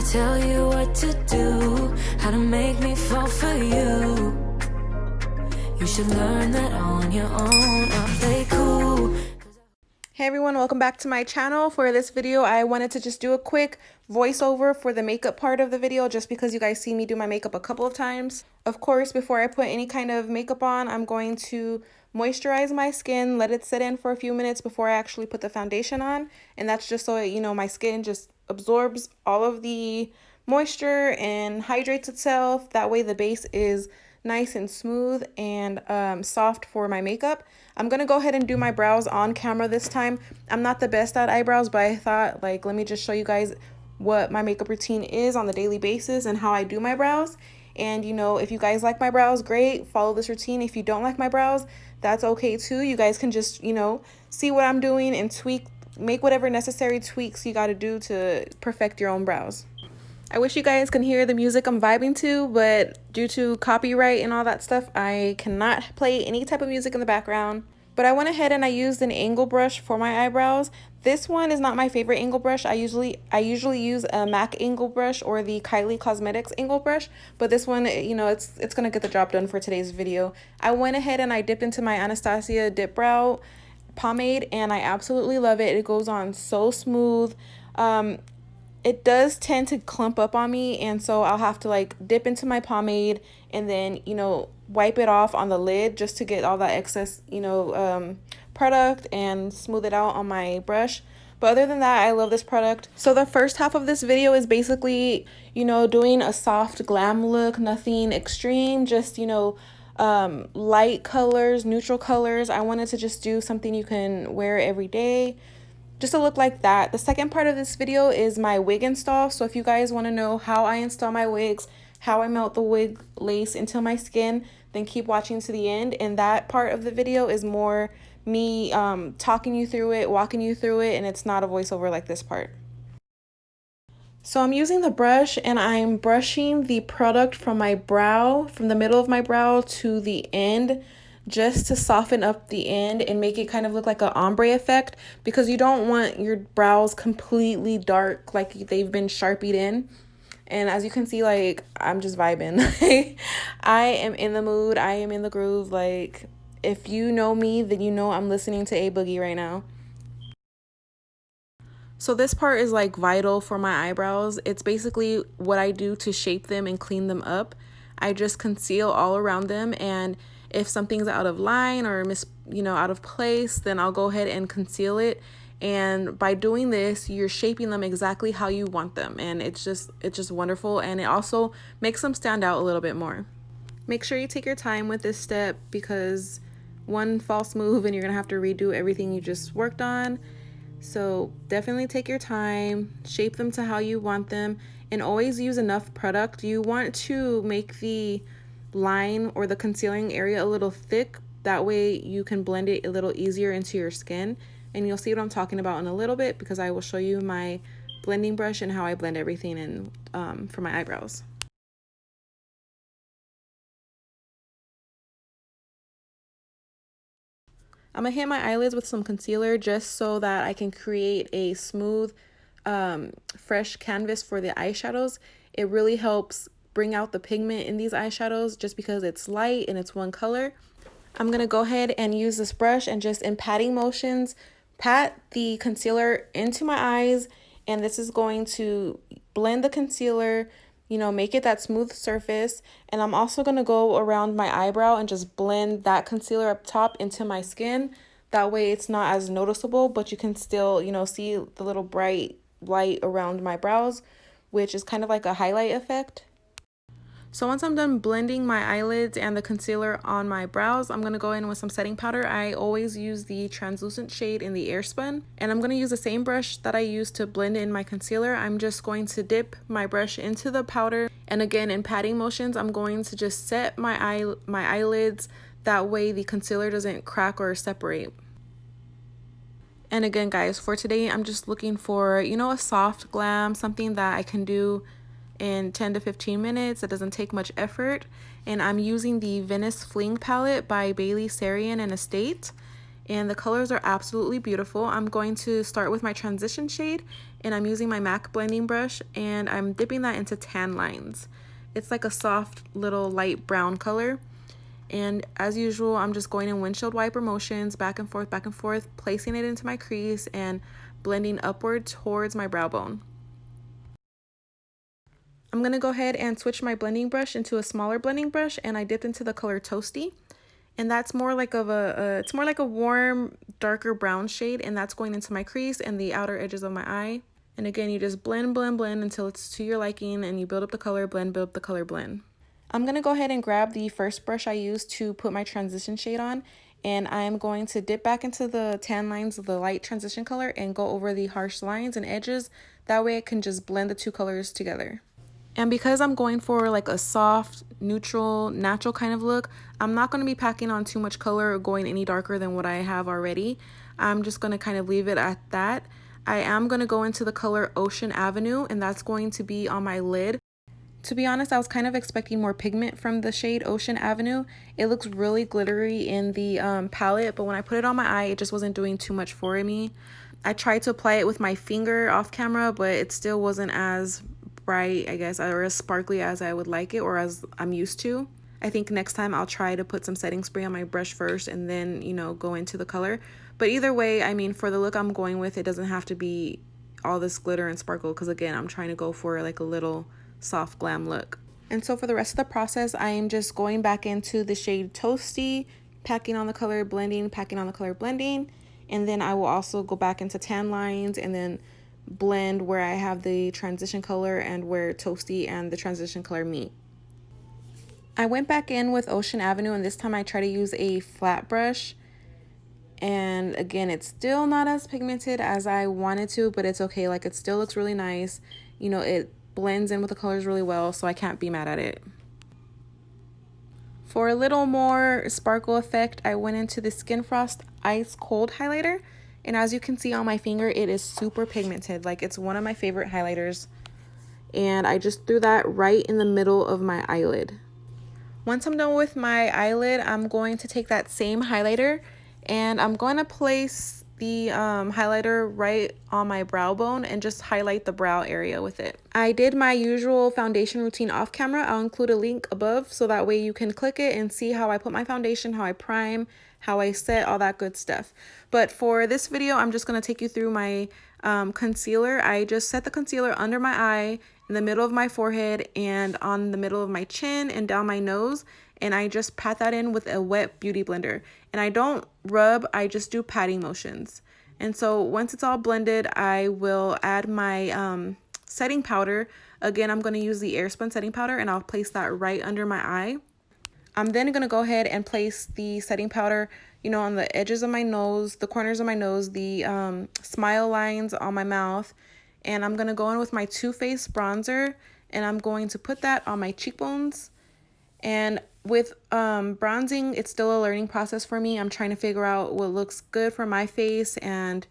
I tell you what to do, how to make me fall for you. You should learn that on your own. I'll play cool. Hey everyone, welcome back to my channel. For this video, I wanted to just do a quick voiceover for the makeup part of the video, just because you guys see me do my makeup a couple of times. Of course, before I put any kind of makeup on, I'm going to moisturize my skin, let it sit in for a few minutes before I actually put the foundation on. And that's just so, you know, my skin just absorbs all of the moisture and hydrates itself. That way the base is nice and smooth and soft for my makeup. I'm gonna go ahead and do my brows on camera this time. I'm not the best at eyebrows, but I thought, like, let me just show you guys what my makeup routine is on the daily basis and how I do my brows. And, you know, if you guys like my brows, great, follow this routine. If you don't like my brows, that's okay too. You guys can just, you know, see what I'm doing and tweak, make whatever necessary tweaks you gotta do to perfect your own brows. I wish you guys can hear the music I'm vibing to, but due to copyright and all that stuff, I cannot play any type of music in the background. But I went ahead and I used an angle brush for my eyebrows. This one is not my favorite angle brush. I usually use a MAC angle brush or the Kylie Cosmetics angle brush, but this one, you know, it's gonna get the job done for today's video. I went ahead and I dipped into my Anastasia dip brow pomade, and I absolutely love it. It goes on so smooth. It does tend to clump up on me, and so I'll have to like dip into my pomade and then, you know, wipe it off on the lid just to get all that excess, you know, product and smooth it out on my brush. But other than that, I love this product. So the first half of this video is basically, you know, doing a soft glam look, nothing extreme, just, you know, light colors, neutral colors. I wanted to just do something you can wear every day, just a look like that. The second part of this video is my wig install. So if you guys want to know how I install my wigs, how I melt the wig lace into my skin, then keep watching to the end. And that part of the video is more me talking you through it, walking you through it, and it's not a voiceover like this part. So I'm using the brush and I'm brushing the product from my brow, from the middle of my brow to the end, just to soften up the end and make it kind of look like an ombre effect, because you don't want your brows completely dark like they've been sharpied in. And as you can see, like, I'm just vibing. I am in the mood, I am in the groove. Like, if you know me, then you know I'm listening to A Boogie right now. So this part is like vital for my eyebrows. It's basically what I do to shape them and clean them up. I just conceal all around them, and if something's out of line or out of place, then I'll go ahead and conceal it. And by doing this, you're shaping them exactly how you want them, and it's just wonderful, and it also makes them stand out a little bit more. Make sure you take your time with this step, because one false move and you're gonna have to redo everything you just worked on. So definitely take your time, shape them to how you want them, and always use enough product. You want to make the line or the concealing area a little thick, that way you can blend it a little easier into your skin. And you'll see what I'm talking about in a little bit, because I will show you my blending brush and how I blend everything in for my eyebrows. I'm gonna hit my eyelids with some concealer just so that I can create a smooth, fresh canvas for the eyeshadows. It really helps bring out the pigment in these eyeshadows just because it's light and it's one color. I'm gonna go ahead and use this brush and just in patting motions, pat the concealer into my eyes, and this is going to blend the concealer, you know, make it that smooth surface. And I'm also going to go around my eyebrow and just blend that concealer up top into my skin. That way it's not as noticeable, but you can still, you know, see the little bright light around my brows, which is kind of like a highlight effect. So once I'm done blending my eyelids and the concealer on my brows, I'm going to go in with some setting powder. I always use the translucent shade in the Airspun, and I'm going to use the same brush that I used to blend in my concealer. I'm just going to dip my brush into the powder, and again, in patting motions, I'm going to just set my eyelids. That way the concealer doesn't crack or separate. And again, guys, for today, I'm just looking for, you know, a soft glam, something that I can do in 10 to 15 minutes. It doesn't take much effort. And I'm using the Venice Fling palette by Beige, Sarian, and Estate. And the colors are absolutely beautiful. I'm going to start with my transition shade, and I'm using my MAC blending brush, and I'm dipping that into tan lines. It's like a soft little light brown color. And as usual, I'm just going in windshield wiper motions, back and forth, placing it into my crease and blending upward towards my brow bone. I'm going to go ahead and switch my blending brush into a smaller blending brush, and I dipped into the color Toasty. And that's more like it's more like a warm, darker brown shade, and that's going into my crease and the outer edges of my eye. And again, you just blend until it's to your liking, and you build up the color, build up the color, blend. I'm going to go ahead and grab the first brush I used to put my transition shade on, and I'm going to dip back into the tan lines of the light transition color and go over the harsh lines and edges. That way I can just blend the two colors together. And because I'm going for like a soft, neutral, natural kind of look, I'm not going to be packing on too much color or going any darker than what I have already. I'm just going to kind of leave it at that. I am going to go into the color Ocean Avenue, and that's going to be on my lid. To be honest, I was kind of expecting more pigment from the shade Ocean Avenue. It looks really glittery in the palette, but when I put it on my eye, it just wasn't doing too much for me. I tried to apply it with my finger off camera, but it still wasn't as bright, I guess, or as sparkly as I would like it or as I'm used to. I think next time I'll try to put some setting spray on my brush first and then, you know, go into the color. But either way, I mean, for the look I'm going with, it doesn't have to be all this glitter and sparkle, because again, I'm trying to go for like a little soft glam look. And so for the rest of the process, I am just going back into the shade Toasty, packing on the color, blending, packing on the color, blending, and then I will also go back into tan lines and then blend where I have the transition color and where Toasty and the transition color meet. I went back in with Ocean Avenue, and this time I try to use a flat brush, and again, it's still not as pigmented as I wanted to, but it's okay. Like, it still looks really nice, you know, it blends in with the colors really well, so I can't be mad at it. For a little more sparkle effect, I went into the Skin Frost Ice Cold highlighter, and as you can see on my finger, it is super pigmented. Like, it's one of my favorite highlighters, and I just threw that right in the middle of my eyelid. Once I'm done with my eyelid, I'm going to take that same highlighter and I'm going to place the highlighter right on my brow bone and just highlight the brow area with it. I did my usual foundation routine off camera. I'll include a link above so that way you can click it and see how I put my foundation, how I prime, how I set, all that good stuff. But for this video, I'm just going to take you through my concealer. I just set the concealer under my eye, in the middle of my forehead, and on the middle of my chin and down my nose, and I just pat that in with a wet beauty blender. And I don't rub, I just do patting motions. And so once it's all blended, I will add my setting powder. Again, I'm going to use the Airspun setting powder, and I'll place that right under my eye. I'm then going to go ahead and place the setting powder, you know, on the edges of my nose, the corners of my nose, the smile lines on my mouth. And I'm going to go in with my Too Faced bronzer, and I'm going to put that on my cheekbones. And with bronzing, it's still a learning process for me. I'm trying to figure out what looks good for my face and,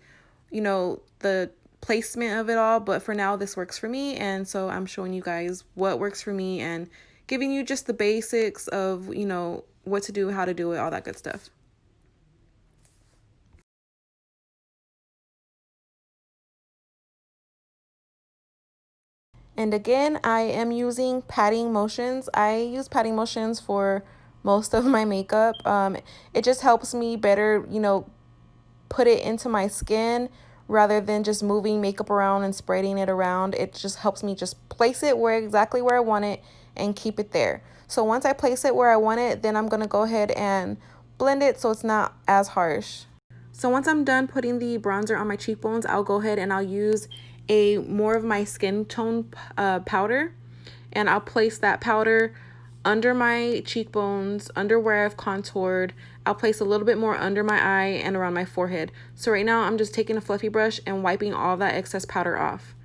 you know, the placement of it all. But for now, this works for me. And so I'm showing you guys what works for me and giving you just the basics of, you know, what to do, how to do it, all that good stuff. And again, I am using patting motions. I use patting motions for most of my makeup. It just helps me better, you know, put it into my skin rather than just moving makeup around and spreading it around. It just helps me just place it exactly where I want it and keep it there. So once I place it where I want it, then I'm going to go ahead and blend it so it's not as harsh. So once I'm done putting the bronzer on my cheekbones, I'll go ahead and I'll use more of my skin tone powder, and I'll place that powder under my cheekbones, under where I've contoured. I'll place a little bit more under my eye and around my forehead. So right now I'm just taking a fluffy brush and wiping all that excess powder off.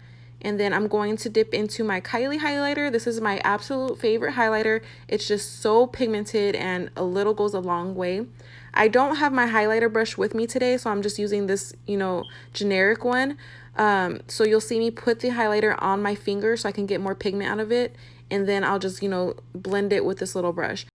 And then I'm going to dip into my Kylie highlighter. This is my absolute favorite highlighter. It's just so pigmented, and a little goes a long way. I don't have my highlighter brush with me today, so I'm just using this, you know, generic one. So you'll see me put the highlighter on my finger so I can get more pigment out of it, and then I'll just, you know, blend it with this little brush.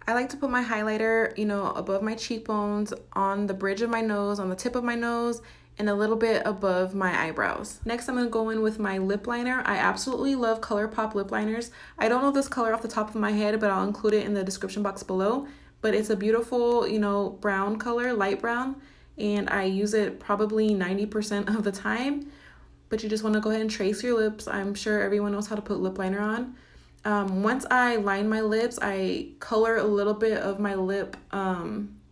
I like to put my highlighter, you know, above my cheekbones, on the bridge of my nose, on the tip of my nose, and a little bit above my eyebrows. Next, I'm going to go in with my lip liner. I absolutely love ColourPop lip liners. I don't know this color off the top of my head, but I'll include it in the description box below. But it's a beautiful, you know, brown color, light brown, and I use it probably 90% of the time. But you just want to go ahead and trace your lips. I'm sure everyone knows how to put lip liner on. Once I line my lips, I color a little bit of my lip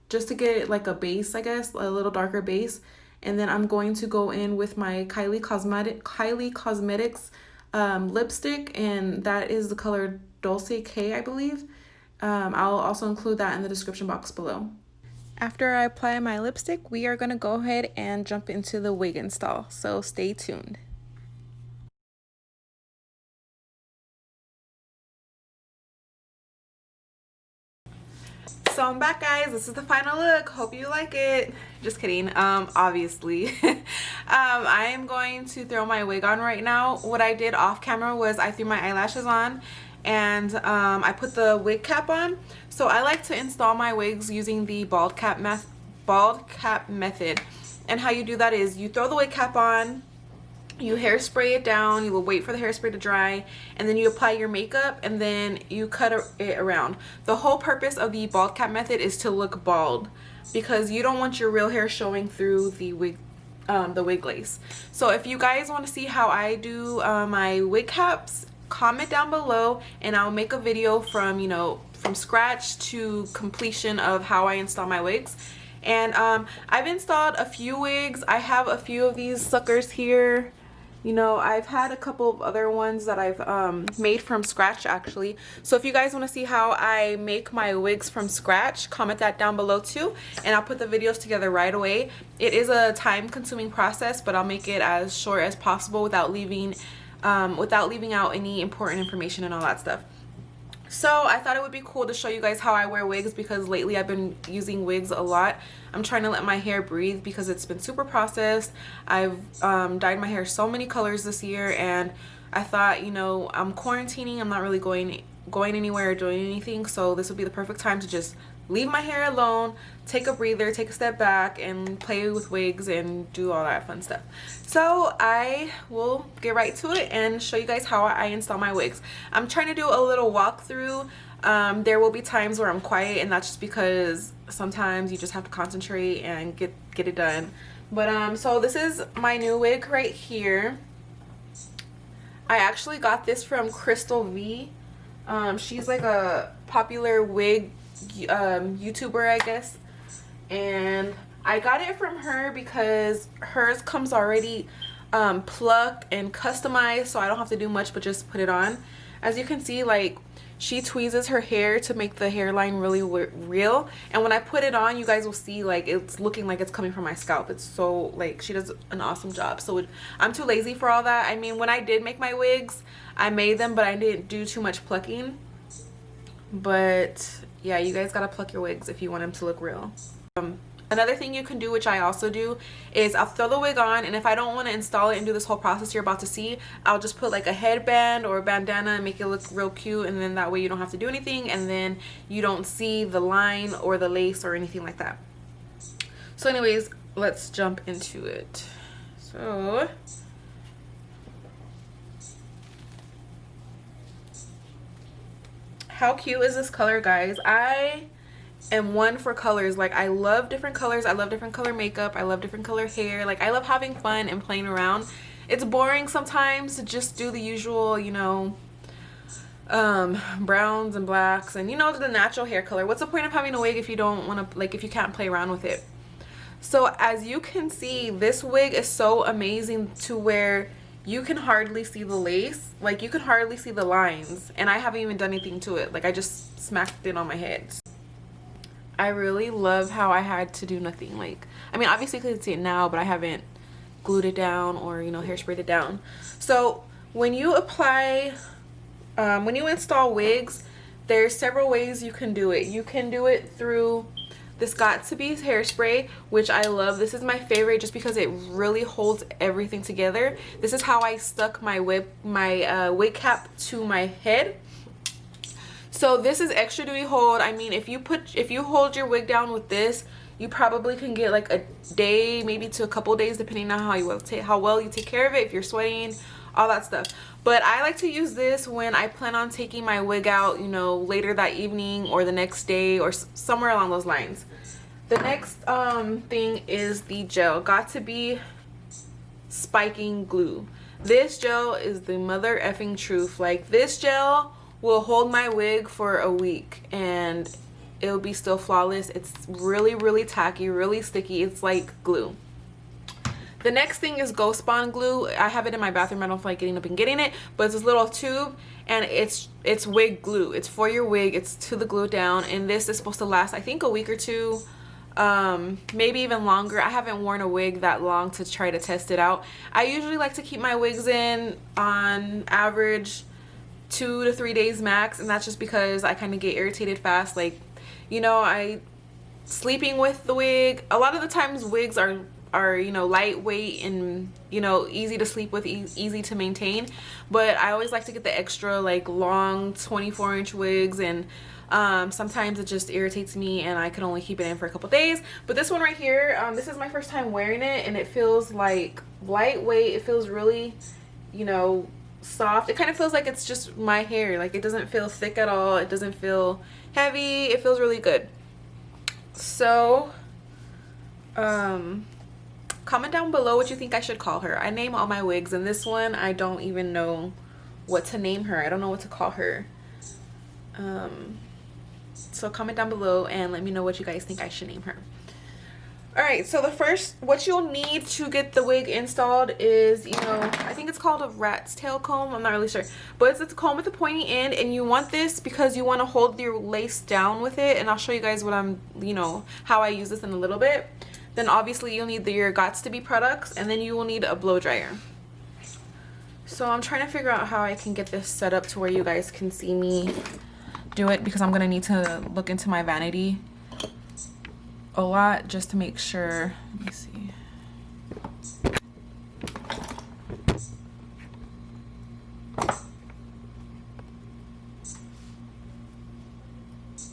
just to get like a base, I guess, a little darker base. And then I'm going to go in with my Kylie Cosmetics lipstick, and that is the color Dolce K, I believe. I'll also include that in the description box below. After I apply my lipstick, we are going to go ahead and jump into the wig install, so stay tuned. So I'm back, guys. This is the final look. Hope you like it. Just kidding. Obviously. I am going to throw my wig on right now. What I did off camera was I threw my eyelashes on, and I put the wig cap on. So I like to install my wigs using the bald cap method. And how you do that is you throw the wig cap on, you hairspray it down, you will wait for the hairspray to dry, and then you apply your makeup, and then you cut it around. The whole purpose of the bald cap method is to look bald, because you don't want your real hair showing through the wig lace. So if you guys want to see how I do my wig caps, comment down below and I'll make a video from, you know, from scratch to completion of how I install my wigs. And I've installed a few wigs. I have a few of these suckers here. You know, I've had a couple of other ones that I've made from scratch, actually. So if you guys want to see how I make my wigs from scratch, comment that down below too, and I'll put the videos together right away. It is a time-consuming process, but I'll make it as short as possible without leaving out any important information and all that stuff. So I thought it would be cool to show you guys how I wear wigs, because lately I've been using wigs a lot. I'm trying to let my hair breathe because it's been super processed. I've dyed my hair so many colors this year, and I thought, you know, I'm quarantining, I'm not really going anywhere or doing anything, so this would be the perfect time to just leave my hair alone, take a breather, take a step back, and play with wigs and do all that fun stuff. So I will get right to it and show you guys how I install my wigs. I'm trying to do a little walkthrough. There will be times where I'm quiet, and that's just because sometimes you just have to concentrate and get it done. But so this is my new wig right here. I actually got this from KrysssV. She's like a popular wig YouTuber, I guess, and I got it from her because hers comes already plucked and customized, so I don't have to do much but just put it on. As you can see, like, she tweezes her hair to make the hairline really real, and when I put it on, you guys will see, like, it's looking like it's coming from my scalp. It's so, like, she does an awesome job. So I'm too lazy for all that. I mean, when I did make my wigs, I made them, but I didn't do too much plucking. But yeah, you guys gotta pluck your wigs if you want them to look real. Another thing you can do, which I also do, is I'll throw the wig on, and if I don't want to install it and do this whole process you're about to see, I'll just put like a headband or a bandana and make it look real cute, and then that way you don't have to do anything, and then you don't see the line or the lace or anything like that. So anyways, let's jump into it. So how cute is this color, guys? I am one for colors. Like, I love different colors. I love different color makeup. I love different color hair. Like, I love having fun and playing around. It's boring sometimes to just do the usual, you know, browns and blacks and, you know, the natural hair color. What's the point of having a wig if you don't want to, like, if you can't play around with it? So as you can see, this wig is so amazing to where you can hardly see the lace. Like, you can hardly see the lines, and I haven't even done anything to it. Like, I just smacked it on my head. I really love how I had to do nothing. Like, I mean, obviously you can see it now, but I haven't glued it down or, you know, hairsprayed it down. So when you apply, when you install wigs, there's several ways you can do it. You can do it through this Got2b hairspray, which I love. This is my favorite just because it really holds everything together. This is how I stuck my wig cap to my head. So this is extra duty hold. I mean, if you hold your wig down with this, you probably can get like a day, maybe to a couple days, depending on how well you take care of it, if you're sweating, all that stuff. But I like to use this when I plan on taking my wig out, you know, later that evening or the next day or somewhere along those lines. The next thing is the gel. Got to be spiking glue. This gel is the mother effing truth. Like, this gel will hold my wig for a week and it'll be still flawless. It's really, really tacky, really sticky. It's like glue. The next thing is Ghost Bond glue. I have it in my bathroom. I don't feel like getting up and getting it, but it's this little tube and it's wig glue. It's for your wig. It's to the glue down, and this is supposed to last, I think, a week or two, maybe even longer. I haven't worn a wig that long to try to test it out. I usually like to keep my wigs in on average 2 to 3 days max, and that's just because I kind of get irritated fast. Like, you know, sleeping with the wig, a lot of the times wigs are you know, lightweight and, you know, easy to sleep with, easy to maintain, but I always like to get the extra like long 24-inch wigs, and sometimes it just irritates me and I can only keep it in for a couple days. But this one right here, this is my first time wearing it, and it feels like lightweight. It feels really, you know, soft. It kind of feels like it's just my hair. Like, it doesn't feel thick at all. It doesn't feel heavy. It feels really good. So comment down below what you think I should call her. I name all my wigs, and this one I don't even know what to name her. I don't know what to call her. So comment down below and let me know what you guys think I should name her. Alright, so what you'll need to get the wig installed is, you know, I think it's called a rat's tail comb. I'm not really sure, but it's a comb with a pointy end, and you want this because you want to hold your lace down with it, and I'll show you guys what you know, how I use this in a little bit. Then obviously you'll need your Got2b products, and then you will need a blow dryer. So I'm trying to figure out how I can get this set up to where you guys can see me do it, because I'm gonna need to look into my vanity a lot just to make sure. Let me see.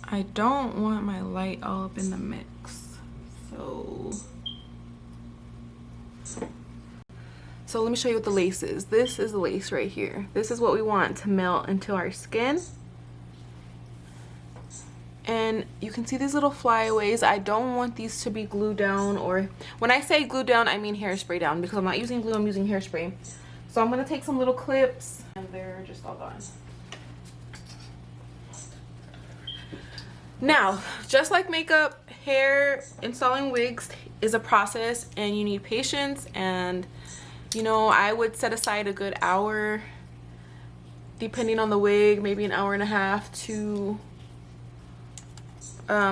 I don't want my light all up in the mix. So let me show you what the lace is. This is the lace right here. This is what we want to melt into our skin. And you can see these little flyaways. I don't want these to be glued down, or when I say glue down, I mean hairspray down, because I'm not using glue, I'm using hairspray. So I'm gonna take some little clips, and they're just all gone. Now, just like makeup, hair installing wigs is a process, and you need patience, and you know, I would set aside a good hour, depending on the wig, maybe an hour and a half, to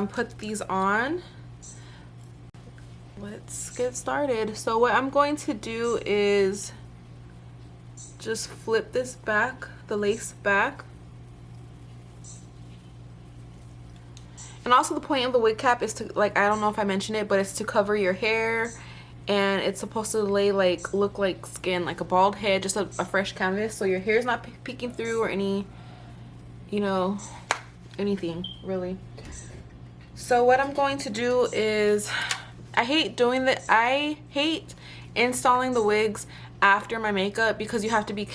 put these on. Let's get started. So what I'm going to do is just flip this back, the lace back. And also the point of the wig cap is to, like, I don't know if I mentioned it, but it's to cover your hair, and it's supposed to look like skin, like a bald head, just a fresh canvas, so your hair's not peeking through or any, you know, anything really. So what I'm going to do is, I hate installing the wigs after my makeup, because you have to be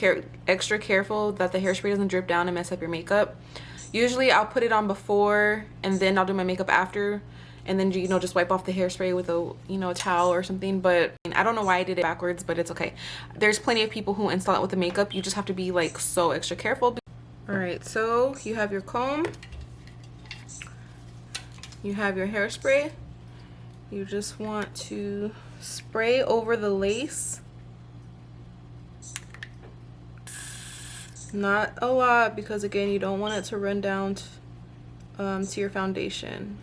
extra careful that the hairspray doesn't drip down and mess up your makeup. Usually I'll put it on before, and then I'll do my makeup after, and then, you know, just wipe off the hairspray with a, you know, a towel or something. But I don't know why I did it backwards, but it's okay. There's plenty of people who install it with the makeup. You just have to be like so extra careful. All right, so you have your comb, you have your hairspray. You just want to spray over the lace. Not a lot, because again, you don't want it to run down to your foundation.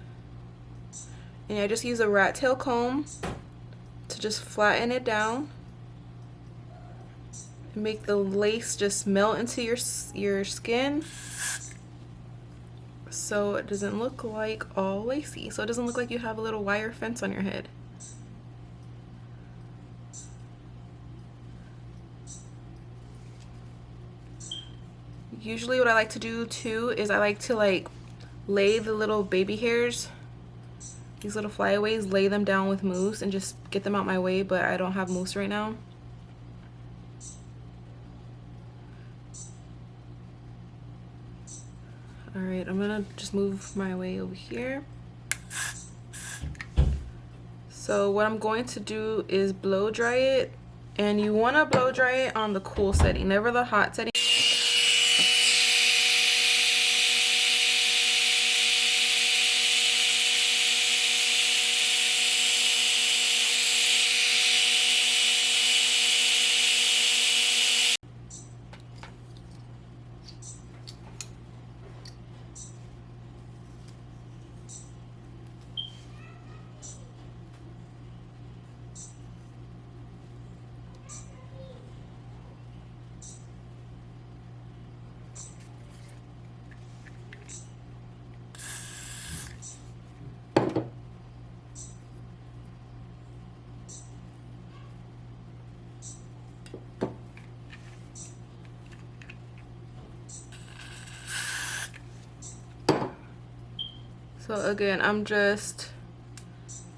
And I just use a rat tail comb to just flatten it down and make the lace just melt into your skin, so it doesn't look like all lacy, so it doesn't look like you have a little wire fence on your head. Usually what I like to do too is I like to like lay the little baby hairs these little flyaways, lay them down with mousse and just get them out my way, but I don't have mousse right now. All right, I'm gonna just move my way over here. So what I'm going to do is blow dry it, and you wanna blow dry it on the cool setting, never the hot setting. So again, I'm just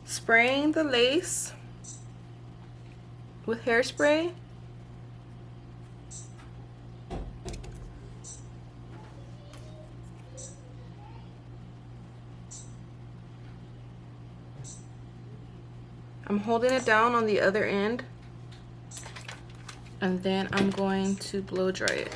spraying the lace with hairspray. I'm holding it down on the other end, and then I'm going to blow dry it.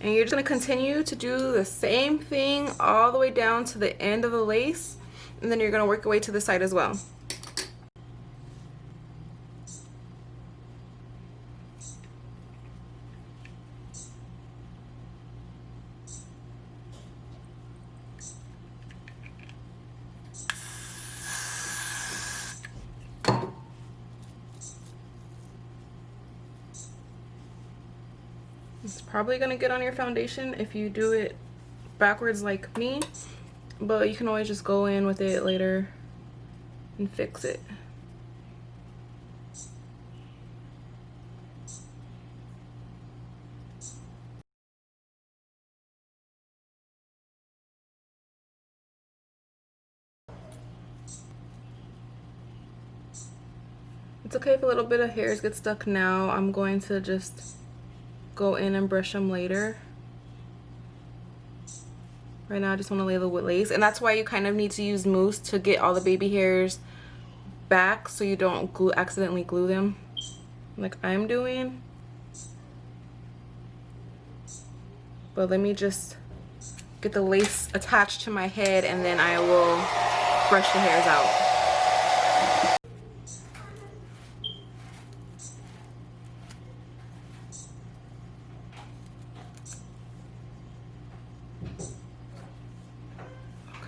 And you're just going to continue to do the same thing all the way down to the end of the lace, and then you're going to work your way to the side as well. It's probably gonna get on your foundation if you do it backwards like me, but you can always just go in with it later and fix it. It's okay if a little bit of hairs get stuck now. I'm going to just go in and brush them later. Right now I just want to lay the lace, and that's why you kind of need to use mousse to get all the baby hairs back so you don't accidentally glue them like I'm doing. But let me just get the lace attached to my head, and then I will brush the hairs out.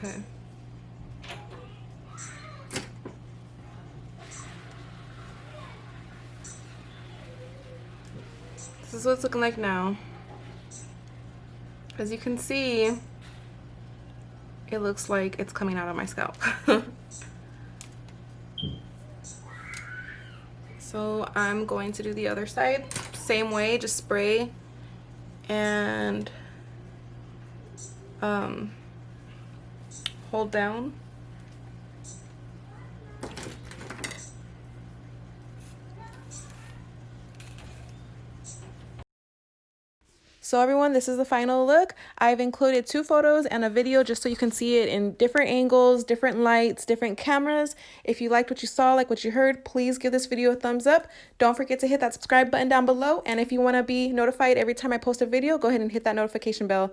Okay. This is what it's looking like now. As you can see, it looks like it's coming out of my scalp. So I'm going to do the other side. Same way, just spray and hold down. So everyone, this is the final look. I've included 2 photos and a video just so you can see it in different angles, different lights, different cameras. If you liked what you saw, like what you heard, please give this video a thumbs up. Don't forget to hit that subscribe button down below. And if you want to be notified every time I post a video, go ahead and hit that notification bell.